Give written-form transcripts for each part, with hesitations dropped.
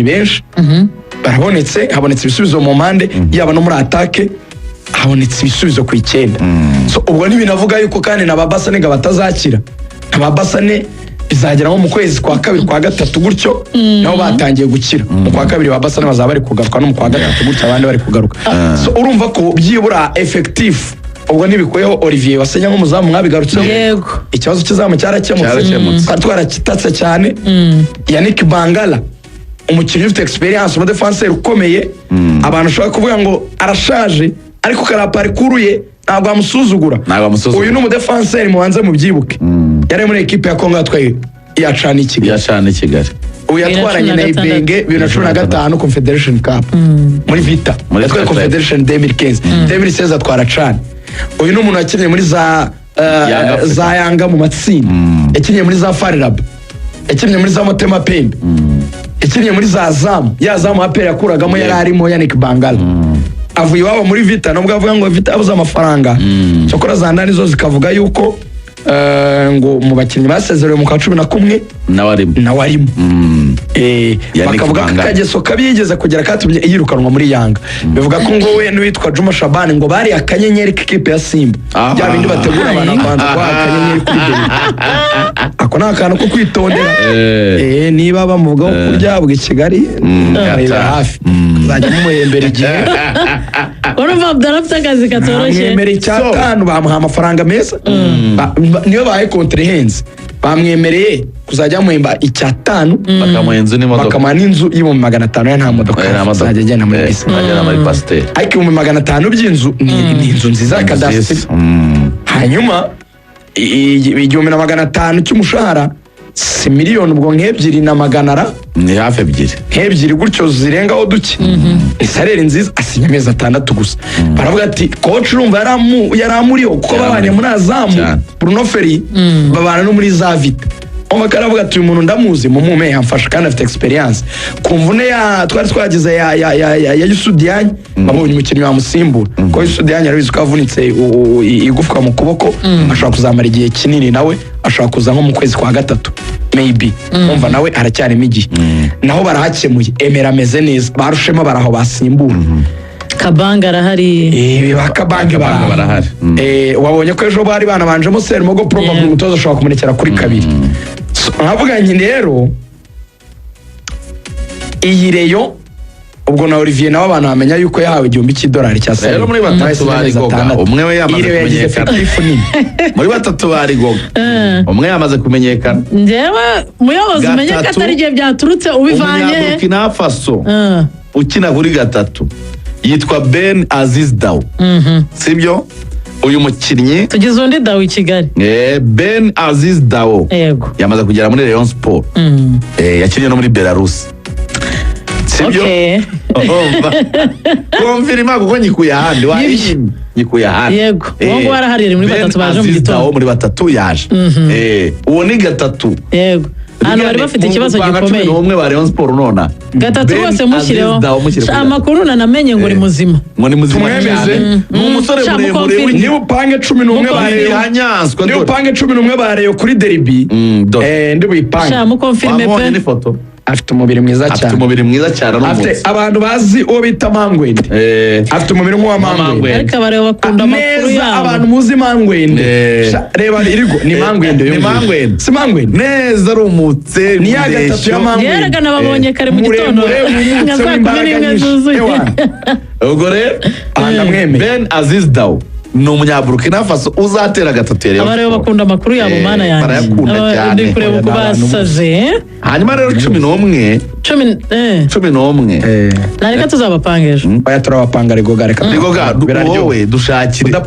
benshi barabonetse, habonetse ibisubizo mu mpande yaba no muri atake habonetse ibisubizo ku icyenda. So ubwo ntibinavuga yuko kandi na babasane ngo batazakira, na babasane bizagera nko mu kwezi kwa kabiri kwa gatatu gutyo nabo batangiye gukira. Mu kwa kabiri babasane bazaba bari kugaruka, no mu kwa gatatu gutyo abandi bari kugaruka. So urumva ko byibura effective ubwo ntibikuyeho Olivier Wasenya nk'umuzamu mwabigarutseho. Yego. Ikibazo cy'izamu cyarakemutse. Twarakitatse cyane. Yannick Bangala umukinnyi ufite experience, mu defenseur ukomeye, abantu ushobora kuvuga ngo arashaje ariko karapari ye ntabwo amusuzugura. Uyu ni umudefenseur mubanze mubyibuke, yari muri equipe ya Kongo yatwaye yacana i Kigali. Uyu yatwaranye na Ibenge 2015 Confederation Cup muri Vita, yatwaye Confederation 2015 2016 atwara cana. Uyu ni umuntu wakinnye muri za Yanga mu matsinda, yakinnye muri za Farirab, yakinnye muri za Motema Pembe, yakinnye muri za Zamu, ya Zamu apera yakuragamo yari arimo Yannick Bangala. Avuye iwabo muri Vita, nubwo avuga ngo Vita abuze amafaranga, cyokora za ndani zo zikavuga yuko ngo mu bakinnyi basezerewe mu kwa 11 nawarimo. Bakavuga ko akageso kabigeze kugera katumye yirukanwa muri Yanga. Bivuga ko ngo we n'uwitwa Juma Shabani ngo bari akanyenyeri k'ikipe ya Simba, bya bindi bategura abantu kwanza kwa akanyenyeri kuri Deni. Ako ni akantu ko kwitondera. Niba bamuvugaho kurya bwa Kigali areba hafi zajya mumuhembera igihe. Urumva Abdalafite akazi katoroshye. Bamwemera icyatanu, bamuha amafaranga meza, niyo baye kontrahenze, bamwemereye kuzajya muhemba icyatanu, bakamuha n'inzu y'ibihumbi 500 ya nta modoka azajya agenda muri bisi, ariko ibihumbi 500 by'inzu ni inzu nziza kadasitiri. Hanyuma 1500 cy'umushahara si miliyoni ubwo nk'ebyiri na maganara, ni hafi ebyiri gutyo zirengaho duke. Salary nziza, asinya amezi 6 gusa. Baravuga ati coach urumva yaramuriho kuko babanye muri Azamu Bruno Ferry, babana no muri za Vita. Baravuga ati uyu muntu ndamuzi, mumume yamfasha kandi afite experience. Kumvune ya twari twagize ya Yusudianye, babonye umukinnyi wamusimbura ko Yusudianye arabizi ko avunitse igufwa mu kuboko, ashaka kuzamara igihe kinini, nawe ashaka kuza nko mu kwezi kwa gatatu maybe. Umva nawe aracyarimo igihe. Naho barahakemuye, Emera ameze neza, barushema baraho basimbura. Kabanga arahari. Bakabange barahari. Wabonye ko ejo bari banabanjemo Sermogo probably umutoza ashobora kumunekera kuri kabiri. Nkavuga nti rero iyi Reyo ubwo na Olivier nawe abantu bamenya yuko yahawe $1,000 cya salary. Rero muri batatu bari goga, umwe we yamaze kumenyekana. Muri batatu bari goga, umwe yamaze kumenyekana. Njyewe muyobozi umenye ko atari igihe byaturutse ubivanye. Burkina Faso ukina kuri gatatu yitwa Ben Aziz Daw. Sibyo? Uyu mukinnyi tugize undi Daw i Kigali. Ben Aziz Daw yego yamaze kugera muri Rayon Sport. Yakinnye no muri Belarus. Sibyo? Konfirma kuko nyikuye ahandi nyikuye ahandi. Yego. Wongo warahari muri batatu baje mu gitondo. Muri batatu yaje. Uwo ni gatatu. Yego. Hano bari bafite ikibazo gikomeye. Umwe ba Rayon Sport nona. Gatatu bose mushireho. Amakuru nanamenye ngo ni muzima. Ngo ni muzima. Ni umusore muremure, ni upange 11 bareyo hanyanswa. Ni upange 11 bareyo kuri derby. Ndi buyipange. Sha mu confirme pe. Ni foto. Afite umubiri mwiza cyane. Afite umubiri mwiza cyane n'umutsi. Afite abantu bazi uwo bita Mangwende. Afite umubiri nk'uwa Mangwende. Ariko abareba bakunda amakuru yabo. Abantu muzi Mangwende. Reba irigo ni Mangwende. Ni Mangwende. Si Mangwende. Neza ari umutse. Ni ya gatatu ya Mangwende. Yeraga nababonye kare mu gitondo. Nka 11 zuzuye. Ubwo rero ndamwemeye. Ben Aziz Daw ni Umunyaburkina Faso uzatera gatatu yari. Abareba bakunda amakuru yabo mana yanjye. Barayakunda cyane. Ndi kureba uko basaze. Hanyuma rero 11 nareka tuzabapangeje. Oya turabapanga Rigoga, reka Rigoga wowe dushakire.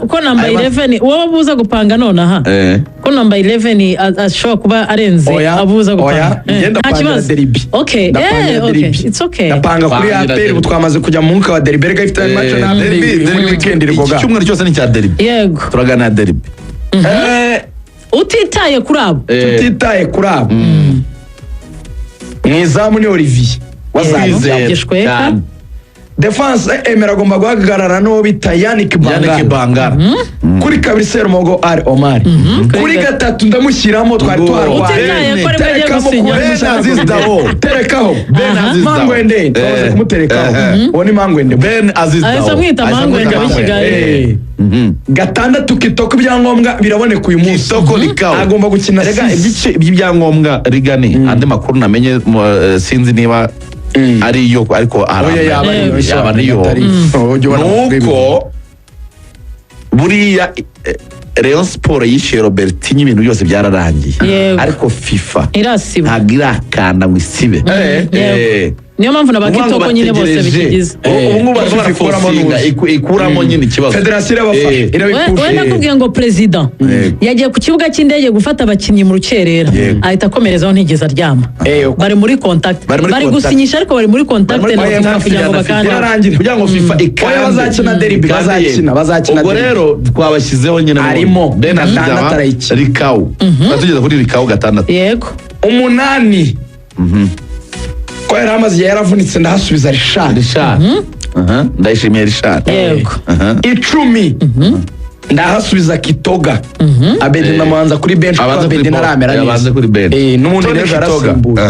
Uko number 11 wowe buza gupanga nonaha. Ko number 11 ashobora kuba arenze abuza gupanga. Nta kibazo. Okay. It's okay. Napanga kuri APR ubu twamaze kujya mu mwuka wa derby, reka ifite match na derby muri weekend Rigoga. Icyumweru cyose ni cya derby. Yego. Turagana derby. Utitaye kuri abo. Tutitaye kuri abo. Mwizamu ni Olivier wazayishwe defense Emera agomba guhagarara n'uwo bita Yannick Bangala kuri kabiri Serumogo ari Omar kuri gatatu ndamushyiramo twari terekaho Mangwende twaze kumuterekaho uwo ni Mangwende Ben Aziz Dawo amwita Mangwende w'ikigali gatandatu Kitoko ibyangombwa biraboneka uyu munsi Kitoko Likawo agomba gukina rega ibice by'ibyangombwa rigani andi makuru namenye sinzi niba ari yo ariko yaba ariyo nuko buriya Rayon Sport yishe Robertinho ibintu byose byararangiye ariko FIFA ntabwo irakanda ngo isibe niyo mpamvu na Kitoko nyine bose bikigize ubu ngubu ikuramo nyine ikibazo federasiyo irabafasha we nakubwiye ngo perezida yagiye ku kibuga cy'indege gufata abakinnyi mu rukerera ahita akomerezaho ntigeze aryama bari muri contact bari gusinyisha ariko bari muri contact kugira ngo bakande kugira ngo FIFA ikande bazakina derby bazakina ubwo rero twabashyizeho nyine arimo Ben Aziz Likawo batugeze kuri Likawo gatandatu yego 8 ko yari amaze yaravunitse ndahasubiza Richard ndayishimiye Richard yego 10 ndahasubiza Kitoga Abedi namanza kuri bench kwa Abedi naramera neza kuri bench n'umundi neza arasimbuye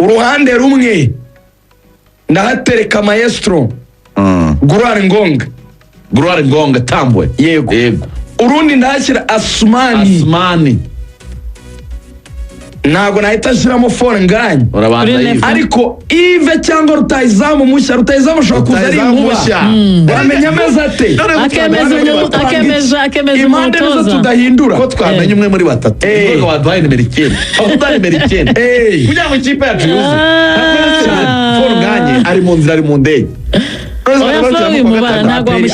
uruhande rumwe ndahatereka Maestro Gloire Ngonga Tambwe yego urundi ndahashyira Asmani ntabwo nahita ashyiramo Fore Nganye ariko Yves cyangwa rutayizamu mushya rutayizamu ushobora kuza ari inkuba wamenya ameze ate akemeza impande nizo tudahindura ko twamenye umwe muri batatu ubwo waduhaye nimero 9 aho utari nimero 9 kugira ngo ikipe yacu yuze Fore Nganye ari mu nzira ari mu ndege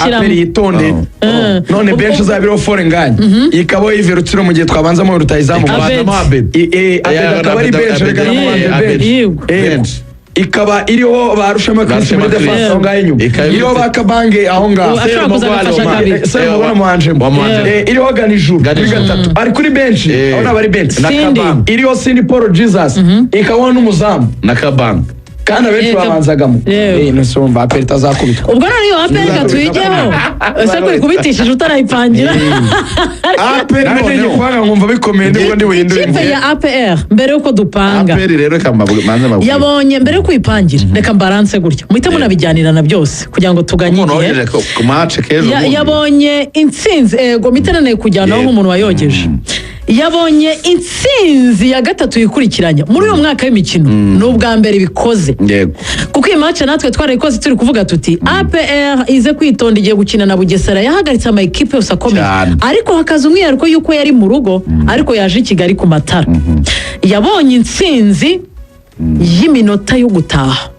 aperi yitonde none benshi uzabiriho Fore Nganye ikaba Yves Rutsiro mu gihe twabanzamo rutayizamu akaba ari benshi regana mu bande ikaba iriho barushema Chris muri defense aho ngaho inyuma iriho bakabange aho ngaho Serumogo muhanjemo iriho Ganijuru kuri gatatu ari kuri benshi aho nabari benshi iriho Cindy Paul Jesus ikaba n'umuzamu na Kabanga kandi abenshi babanzagamo nusumva aperi itazakubitwa ubwo noneho aperi katwigeho ese kuri kubitishije utarayipangira aperi noneho kwanga nkumva bikomeye nibwo ndi buhindure ikipe ya APR mbere yuko dupanga aperi rero reka manze mabuye yabonye mbere yo kuyipangira reka mbaranse gutya muhite munabijyanirana byose kugira ngo tuganye igihe ku match kejo yabonye intsinzi ego miteraneye kujyanaho nk'umuntu wayogeje yabonye intsinzi ya gatatu yikurikiranya muri uyu mwaka w'imikino ni ubwa mbere bikoze kuko iyi match natwe twarayikoze turi kuvuga tuti APR ize kwitonda igiye gukina na Bugesera yahagaritse ama equipe yose akomeye ariko hakaza umwihariko yuko yari mu rugo ariko yaje i Kigali ku matara yabonye intsinzi y'iminota yo gutaha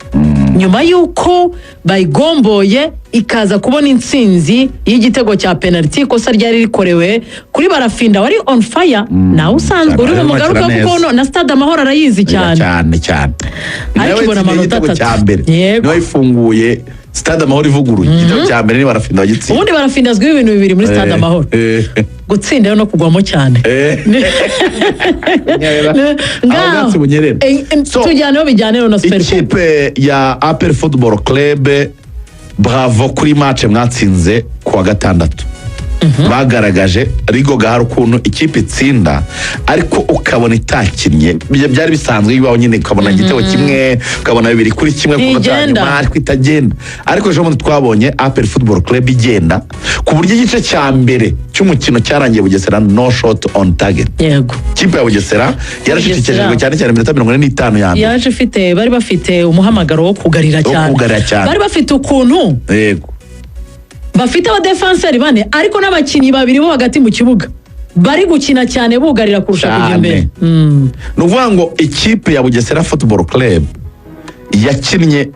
nyuma yuko bayigomboye ikaza kubona intsinzi y'igitego cya penalty ikosa ryari rikorewe kuri Barafinda wari on fire nawe usanzwe uri mu garuka kuko na Stade Amahoro arayizi cyane ariko ibona amanota 3 niwe ifunguye Stade Amahoro ivuguruye igitego cya mbere ni Barafinda wagitsinze ubundi Barafinda azwiho ibintu bibiri muri Stade Amahoro gutsinda no kugwamo cyane ngaho tujyaneho bijyaneho na Super ikipe ya APR Football Club bravo kuri match mwatsinze kuwa gatandatu bagaragaje Rigo gahari ukuntu ikipe itsinda ariko ukabona itakinnye byari bisanzwe yibaho nyine ukabona igitego kimwe ukabona bibiri kuri kimwe kuko ariko itagenda ariko ejo bundi twabonye APR Football Club igenda ku buryo igice cya mbere cy'umukino cyarangiye Bugesera no shot on target yego ikipe ya Bugesera yarashikikijwe cyane cyane minota 45 ya mbere yaje ifite bari bafite umuhamagaro wo kugarira cyane bari bafite ukuntu yego bafite abadefenseri bane ariko n'abakinnyi babiri bo hagati mu kibuga bari gukina cyane bugarira kurusha kujya imbere nuvuga ngo ikipe ya Bugesera Football Club yakinnye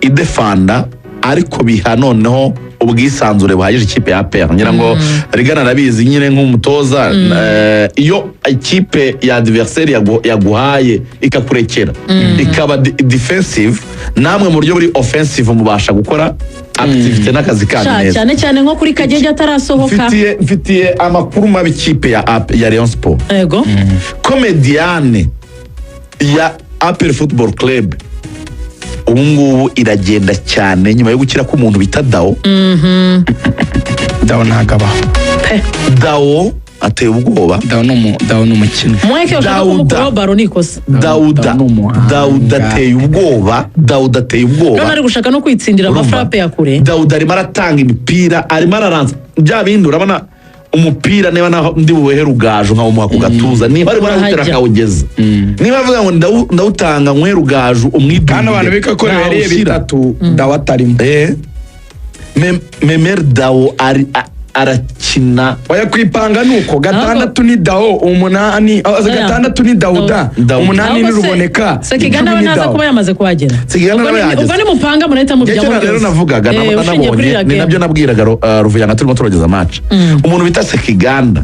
idefanda ariko biha noneho ubwisanzure buhagije ikipe ya APR ngira ngo rigana nabizi nyine nk'umutoza iyo ikipe ya adversaire yaguhaye ikakurekera ikaba defensive namwe mu buryo buri offensive mubasha gukora activite n'akazi kanyu cyane cyane nko kuri Kageje atarasohoka mfitiye amakuru mabi ikipe ya Rayon Sport yego komediane ya APR Football Club ubu ngubu iragenda cyane nyuma yo gukira k'umuntu bita Dao. Dao ntabwo abaho. Dao ateye ubwoba. Dao ni umukino. Mweke ushaka kumukuraho baro nikosa. Dauda ateye ubwoba. Dauda ateye ubwoba. None ari gushaka no kwitsindira amafrape ya kure. Dauda arimo aratanga imipira, arimo araranza bya bindi urabona umupira niba ndi buwehe Rugaju nkawumuha ku gatuza niba arimo arawutera akawugeza. Niba avuga ngo ndawutanga nkwe Rugaju umwidumire. Kandi abantu bika ko rero bitatu Dao atarimo. Memer Dao arakina wayakwipanga nuko gatandatu ni Dao umunani gatandatu ni Dauda umunani ni Ruboneka. Sekiganda we naza kuba yamaze kuhagera. Ubwo ni mupanga munahita mubijyamo byose. Rero navugaga nabonye ni nabyo nabwiraga Ruvuyanga turimo turageza match. Umuntu bita Sekiganda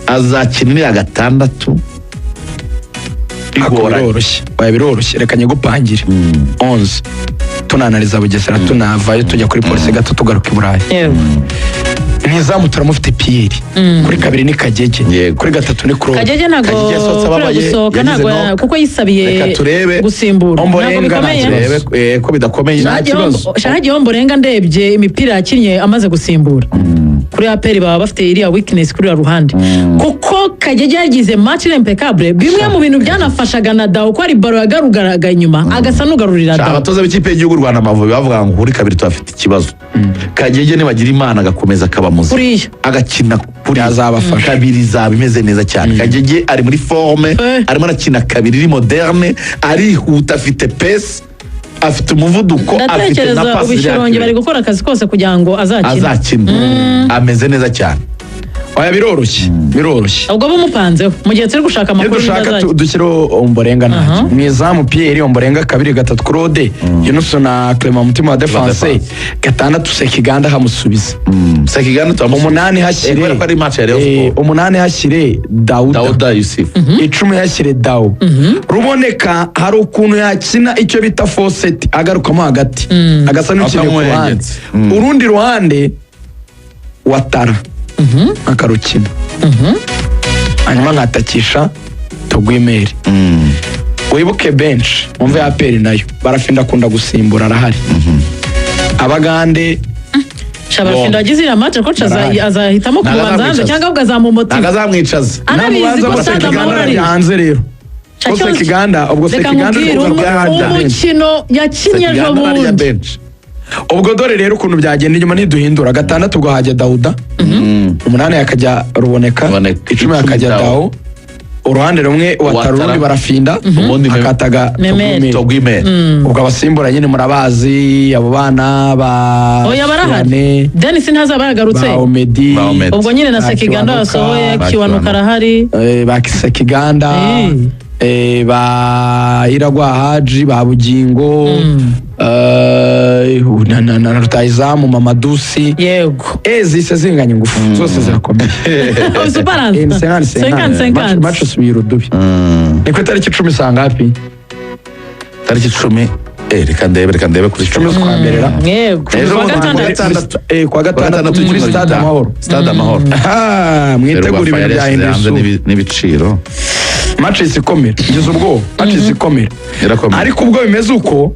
azakinira gatandatu biroroshye. Biroroshye reka nyegupangire 11 tunanariza Bugesera tunavayo tujya kuri polisi gato tugaruka i Burayi. Nizamu turamufite Pierre kuri kabiri ni Kagege kuri gatatu ni Claude. Kagege ntago gusohoka ntago kuko yisabiye gusimbura ntago bikomeye ko bidakomeye nta kibazo. Shahagiye Ombolenga ndebye imipira yakinnye amaze gusimbura kuri APR baba bafite iriya weakness kuri ruhande kuko Kagege yagize match impeccable. Bimwe mu bintu byanafashaga na Dao ko ari baro yagarugaraga inyuma agasa nugarurira Dao. Abatoza b'ikipe y'igihugu Rwanda Amavubi bavuga ngo kuri kabiri twafite ikibazo. Kagege nibagira Imana agakomeza akaba muzi agakina kuri azabafasha kabiri zaba imeze neza cyane. Kagege ari muri forme arimo arakina kabiri iri moderne arihuta afite pace afite umuvuduko afite na pass. Ubishoronge bari gukora akazi kose kugira ngo azakina ameze neza cyane. Oya biroroshye ubwo bumupanzeho mu gihe turi gushaka amakuru dushyiro Ombolenga nacyo mwizamu Pierre Ombolenga kabiri gatatu Claude Yunuso na Clement Mutima wa defense gatandatu Sekiganda hamusubiza Sekiganda umunani hashyire umunani hashyire Dauda Yusuf 10 hashyire Dao. Ruboneka hari ukuntu yakina icyo bita faucet agarukamo hagati agasa n'ukiri ku ruhande urundi ruhande Watara akarukina hanyuma nkatakisha Togwimeri. Wibuke bench umve APR nayo barafinda kunda gusimbura arahari. Abagande Shabafinda wagize iriya match ko azahitamo kubanza hanze cyangwa ubwo azamwicaza anabizi ko Stade Amahoro ari hanze rero ko Sekiganda ubwo Sekiganda umukino yakinye ejo bundi. Ubwo dore rero ukuntu byagenda inyuma niduhindura gatandatu ubwo hajya Dauda umunani yakajya Ruboneka 10 yakajya Dao uruhande rumwe Watarundi barafinda akataga Togwimeri. Ubwo abasimbura nyine murabazi abo bana ba oya barahari Dennis ntazaba yagarutse ubwo nyine na Sekiganda yasohoye Kiwanuka arahari ba Sekiganda ba Iragwa Haji ba Bugingo na Rutahizamu Mamadusi yego zise zinganya ingufu zose zirakomeye. Usuparanza 50 match subira udubi niko tariki 10 sangapi tariki 10 reka ndebe kuri 10 z'ukwamberera yego kwa gatandatu muri Stade Amahoro mwitegura ibintu bya Hindisu n'ibiciro match isikomera ngeze ubwo match isikomera ariko ubwo bimeze uko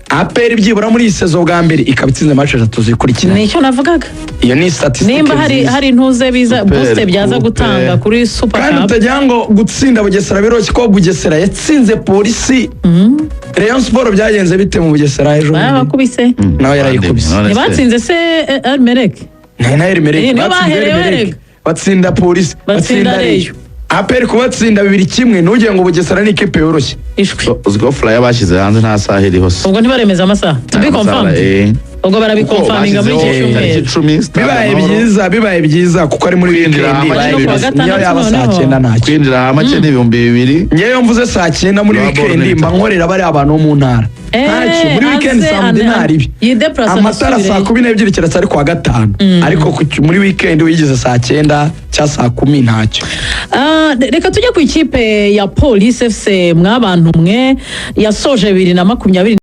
APR byibura muri sezo bwa mbere ikaba itsinze match 3 zikurikirana. Nicyo navugaga iyo ni statistique nimba hari ntuze biza boost byaza gutanga kuri Super Cup. Kandi utagira ngo gutsinda Bugesera biroshye ko Bugesera yatsinze Polisi. Rayon Sport byagenze bite mu Bugesera ejo? Bakubise nawe yarayikubise. Nibatsinze se Elmerek na Elmerek batsinda Polisi batsinda Rayon. APR kubatsinda 2-1 nujye ngo Bugesera ni ikipe yoroshye. Uziko flyer bashyize hanze nta saha iri hose. Ubwo ntibaremeza amasaha. To be confirmed. Ubwo barabikonfaminga muri bibaye byiza kuko ari muri weekend niyo yaba saa 9 ntacyo. Kwinjira hamake ni 2,000. Ngeyo mvuze saa 9 muri weekend mba nkorera bari abantu bo mu ntara. Ntacyo muri weekend saa 10 ntaribi. Amatara saa 12 kirasa ari kwa gatanu. Ariko muri weekend wigize saa 9 cya saa 10 ntacyo. Reka tujye ku ikipe ya Police FC mwabantu mwe yasoje 2020